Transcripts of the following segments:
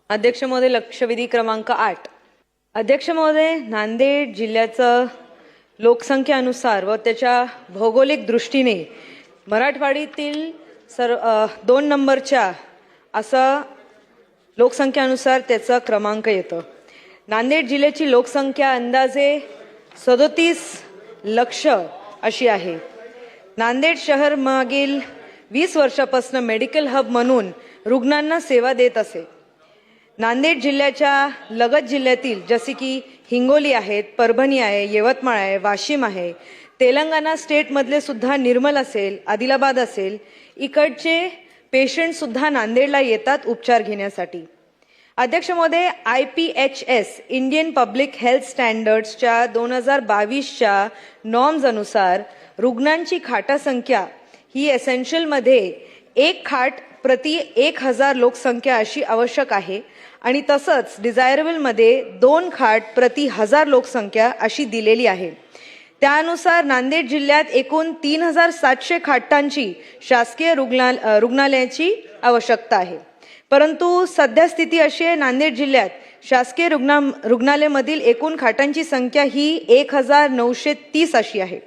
अध्यक्ष महोदय, लक्षवेधी क्रमांक 8. अध्यक्ष महोदय, नांदेड जिल्ह्याचं लोकसंख्येनुसार व त्याच्या भौगोलिक दृष्टीने मराठवाडीतील 2 नंबरच्या असं लोकसंख्येनुसार त्याचा क्रमांक येतो. नांदेड जिल्ह्याची लोकसंख्या अंदाजे 37 लक्ष अशी आहे. नांदेड शहर मागील 20 वर्षापासून मेडिकल हब म्हणून रुग्णांना सेवा देत असे. नांदेड जिल्ह्याच्या लगत जिल्ह्यातील जसे की हिंगोली आहेत, परभणी आहे, यवतमाळ आहे, वाशिम आहे, तेलंगणा स्टेटमधले सुद्धा निर्मल असेल, आदिलाबाद असेल, इकडचे पेशंट सुद्धा नांदेडला येतात उपचार घेण्यासाठी. अध्यक्ष महोदय, IPHS इंडियन पब्लिक हेल्थ स्टँडर्ड्सच्या 2022च्या नॉर्म्स अनुसार रुग्णांची खाटा संख्या ही एसेन्शियलमध्ये 1 खाट प्रति 1000 लोकसंख्या अशी आवश्यक आहे आणि तसंच डिझायरेबलमध्ये 2 खाट प्रति 1000 लोकसंख्या अशी दिलेली आहे. त्यानुसार नांदेड जिल्ह्यात एकूण 3700 खाटांची शासकीय रुग्णालयाची आवश्यकता आहे. परंतु सध्या स्थिती अशी आहे, नांदेड जिल्ह्यात शासकीय रुग्णालयामधील एकूण खाटांची संख्या ही 1930 अशी आहे.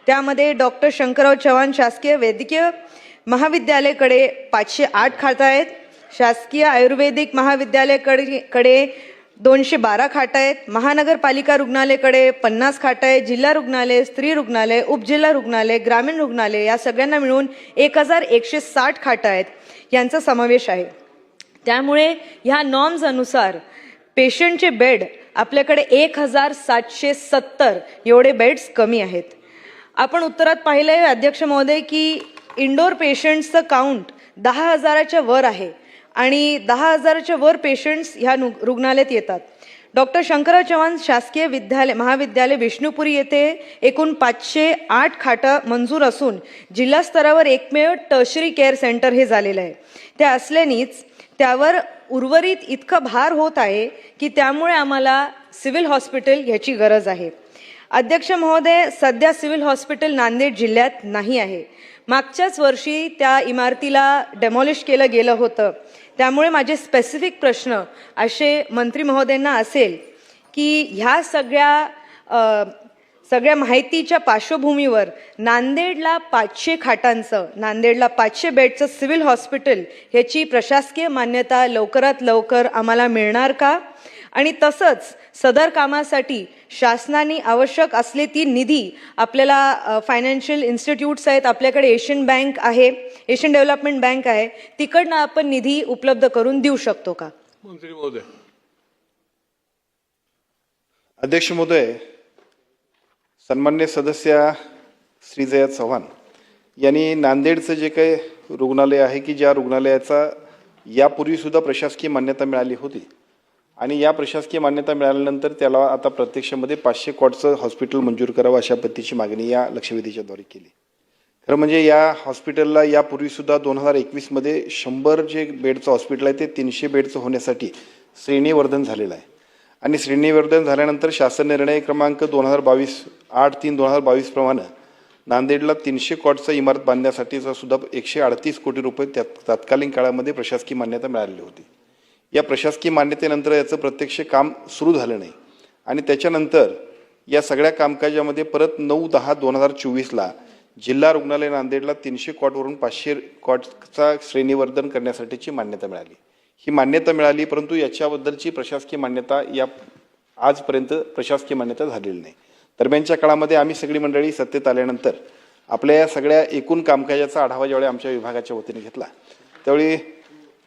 त्यामध्ये डॉक्टर शंकरराव चव्हाण शासकीय वैद्यकीय महाविद्यालयाकडे 508 खाटा आहेत, शासकीय आयुर्वेदिक महाविद्यालयाकडे 212 खाटा आहेत, महानगरपालिका रुग्णालयाकडे 50 खाटा आहेत, जिल्हा रुग्णालय, स्त्री रुग्णालय, उपजिल्हा रुग्णालय, ग्रामीण रुग्णालय या सगळ्यांना मिळून 1160 खाटा आहेत यांचा समावेश आहे. त्यामुळे ह्या नॉर्म्स अनुसार पेशंटचे बेड आपल्याकडे 1770 एवढे बेड्स कमी आहेत. आपण उत्तरात पाहिलं आहे अध्यक्ष महोदय की इंडोर पेशंट्सचं काउंट 10,000च्या वर आहे आणि 10,000च्या वर पेशंट्स ह्या रुग्णालयात येतात. डॉक्टर शंकरराव चव्हाण शासकीय महाविद्यालय विष्णुपुरी येथे एकूण 508 खाटा मंजूर असून जिल्हा स्तरावर एकमेव टर्शरी केअर सेंटर हे झालेलं आहे. त्या असल्यानेच त्यावर उर्वरित इतका भार होत आहे की त्यामुळे आम्हाला सिव्हिल हॉस्पिटल ह्याची गरज आहे. अध्यक्ष महोदय, सध्या सिव्हिल हॉस्पिटल नांदेड जिल्ह्यात नाही आहे. मागच्याच वर्षी त्या इमारतीला डेमॉलिश केलं गेलं होतं. त्यामुळे माझे स्पेसिफिक प्रश्न असे मंत्री महोदयांना असेल की ह्या सगळ्या माहितीच्या पार्श्वभूमीवर नांदेडला 500 खाटांचं, नांदेडला 500 बेडचं सिव्हिल हॉस्पिटल ह्याची प्रशासकीय मान्यता लवकरात लवकर आम्हाला मिळणार का? आणि तसंच सदर कामासाठी शासनाने आवश्यक असले ती निधी आपल्याला फायनान्शियल इन्स्टिट्यूट्स आहेत, आपल्याकडे एशियन बँक आहे, एशियन डेव्हलपमेंट बँक आहे, तिकडनं आपण निधी उपलब्ध करून देऊ शकतो का? मंत्री महोदय. अध्यक्ष महोदय, सन्मान्य सदस्य श्री जया चव्हाण यांनी नांदेडचं जे काही रुग्णालय आहे की ज्या रुग्णालयाचा यापूर्वीसुद्धा प्रशासकीय मान्यता मिळाली होती आणि या प्रशासकीय मान्यता मिळाल्यानंतर त्याला आता प्रत्यक्षामध्ये 500 कॉटचं हॉस्पिटल मंजूर करावं अशा पद्धतीची मागणी या लक्षवेधीच्याद्वारे केली. खरं म्हणजे या हॉस्पिटलला यापूर्वीसुद्धा 2021मध्ये 100 जे बेडचं हॉस्पिटल आहे ते 300 बेडचं होण्यासाठी श्रेणीवर्धन झालेलं आहे आणि श्रेणीवर्धन झाल्यानंतर शासन निर्णय क्रमांक 8/3/2022 प्रमाणे नांदेडला 300 कॉटचा इमारत बांधण्यासाठीचा सुद्धा 138 कोटी रुपये तत्कालीन काळामध्ये प्रशासकीय मान्यता मिळालेली होती. या प्रशासकीय मान्यतेनंतर याचं प्रत्यक्ष काम सुरू झालं नाही आणि त्याच्यानंतर या सगळ्या कामकाजामध्ये परत 9/10/2024ला जिल्हा रुग्णालय नांदेडला 300 कॉटवरून 500 कॉटचा श्रेणीवर्धन करण्यासाठीची मान्यता मिळाली. ही मान्यता मिळाली, परंतु याच्याबद्दलची प्रशासकीय मान्यता आजपर्यंत प्रशासकीय मान्यता झालेली नाही. दरम्यानच्या काळामध्ये आम्ही सगळी मंडळी सत्तेत आल्यानंतर आपल्या या सगळ्या एकूण कामकाजाचा आढावा ज्यावेळी आमच्या विभागाच्या वतीने घेतला त्यावेळी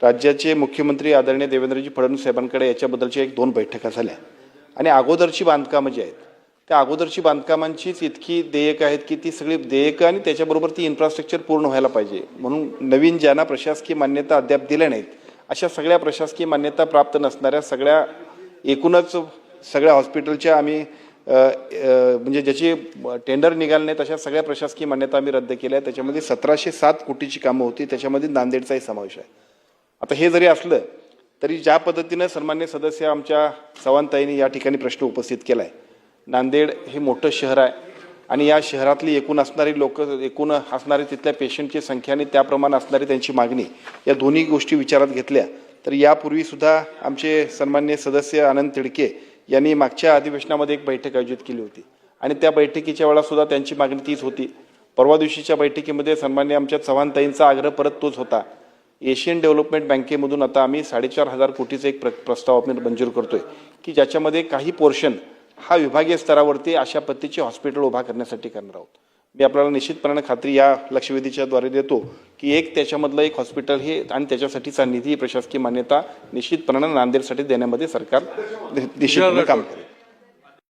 राज्याचे मुख्यमंत्री आदरणीय देवेंद्रजी फडणवीस साहेबांकडे याच्याबद्दलच्या 1-2 बैठका झाल्या आणि अगोदरची बांधकामं जी आहेत त्या अगोदरची बांधकामांचीच इतकी देयकं आहेत की ती सगळी देयकं आणि त्याच्याबरोबर ती इन्फ्रास्ट्रक्चर पूर्ण व्हायला पाहिजे. म्हणून नवीन ज्यांना प्रशासकीय मान्यता अद्याप दिल्या नाहीत अशा सगळ्या प्रशासकीय मान्यता प्राप्त नसणाऱ्या एकूणच सगळ्या हॉस्पिटलच्या आम्ही म्हणजे ज्याची टेंडर निघाले नाहीत अशा सगळ्या प्रशासकीय मान्यता आम्ही रद्द केल्या. त्याच्यामध्ये 1707 कोटीची कामं होती, त्याच्यामध्ये नांदेडचाही समावेश आहे. आता हे जरी असलं तरी ज्या पद्धतीनं सन्मान्य सदस्य आमच्या चव्हाणताईंनी या ठिकाणी प्रश्न उपस्थित केला आहे, नांदेड हे मोठं शहर आहे आणि या शहरातली एकूण असणारी तिथल्या पेशंटची संख्या आणि त्याप्रमाणे असणारी त्यांची मागणी या दोन्ही गोष्टी विचारात घेतल्या तर यापूर्वी सुद्धा आमचे सन्माननीय सदस्य आनंद तिडके यांनी मागच्या अधिवेशनामध्ये एक बैठक आयोजित केली होती आणि त्या बैठकीच्या वेळा सुद्धा त्यांची मागणी तीच होती. परवा दिवशीच्या बैठकीमध्ये सन्माननीय आमच्या चव्हाणताईंचा आग्रह परत तोच होता. एशियन डेव्हलपमेंट बँकेमधून आता आम्ही 4,500 कोटीचा एक प्रस्ताव आपण मंजूर करतोय की ज्याच्यामध्ये काही पोर्शन हा विभागीय स्तरावरती अशा पद्धतीचे हॉस्पिटल उभा करण्यासाठी करणार आहोत. मी आपल्याला निश्चितपणाने खात्री या लक्षवेधीच्या द्वारे देतो की त्याच्यामधलं एक हॉस्पिटल हे आणि त्याच्यासाठीचा निधी प्रशासकीय मान्यता निश्चितपणाने नांदेडसाठी देण्यामध्ये सरकार निश्चितपणे काम करेल.